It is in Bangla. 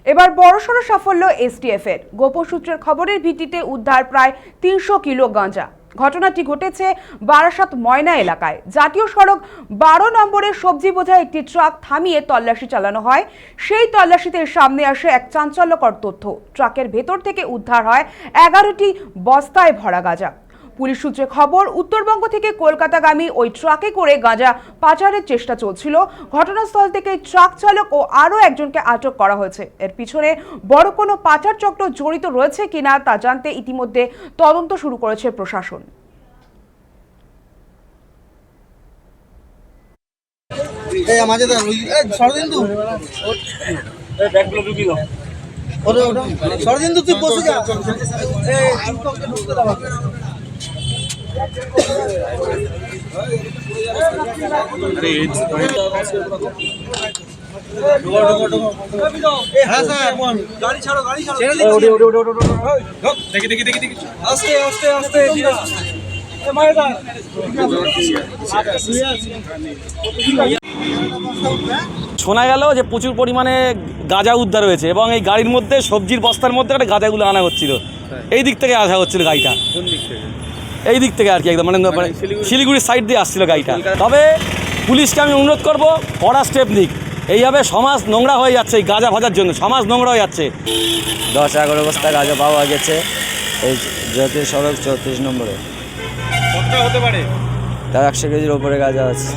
এবার বড়সড় সাফল্য এসটিএফ এর। গোপন সূত্রের খবরের ভিত্তিতে উদ্ধার প্রায় ৩০০ কিলো গাঁজা। ঘটনাটি ঘটেছে বারাসাত ময়না এলাকায়। জাতীয় সড়ক ১২ নম্বরের সবজি বোঝাই একটি ট্রাক থামিয়ে তল্লাশি চালানো হয়। সেই তল্লাশিতে সামনে আসে এক চাঞ্চল্যকর তথ্য। ট্রাকের ভেতর থেকে উদ্ধার হয় ১১টি বস্তায় ভরা গাঁজা। পুলিশ সূত্রে খবর, উত্তরবঙ্গ থেকে কলকাতাগামী ওই ট্রাকে করে গাঁজা পাচারের চেষ্টা চলছিল। ঘটনাস্থল থেকে ট্রাক চালক ও আরও একজনকে আটক করা হয়েছে। এর পিছনে বড় কোনো পাচার চক্র জড়িত রয়েছে কিনা তা জানতে ইতিমধ্যে তদন্ত শুরু করেছে প্রশাসন। শোনা গেল যে প্রচুর পরিমাণে গাঁজা উদ্ধার হয়েছে এবং এই গাড়ির মধ্যে সবজির বস্তার মধ্যে একটা গাঁজাগুলো আনা হচ্ছিল। এই দিক থেকে আসা হচ্ছিল গাড়িটা, এই দিক থেকে আর কি, একদম মানে শিলিগুড়ির সাইড দিয়ে আসছিল গাড়িটা। তবে পুলিশকে আমি অনুরোধ করব, কড়া স্টেপ নিক। এইভাবে সমাজ নোংরা হয়ে যাচ্ছে, এই গাঁজা ভাজার জন্য সমাজ নোংরা হয়ে যাচ্ছে। 10-11 বস্তা গাঁজা পাওয়া গেছে এই জাতীয় সড়ক 34 নম্বরে। হতে পারে তার 100 কেজির ওপরে গাঁজা আছে।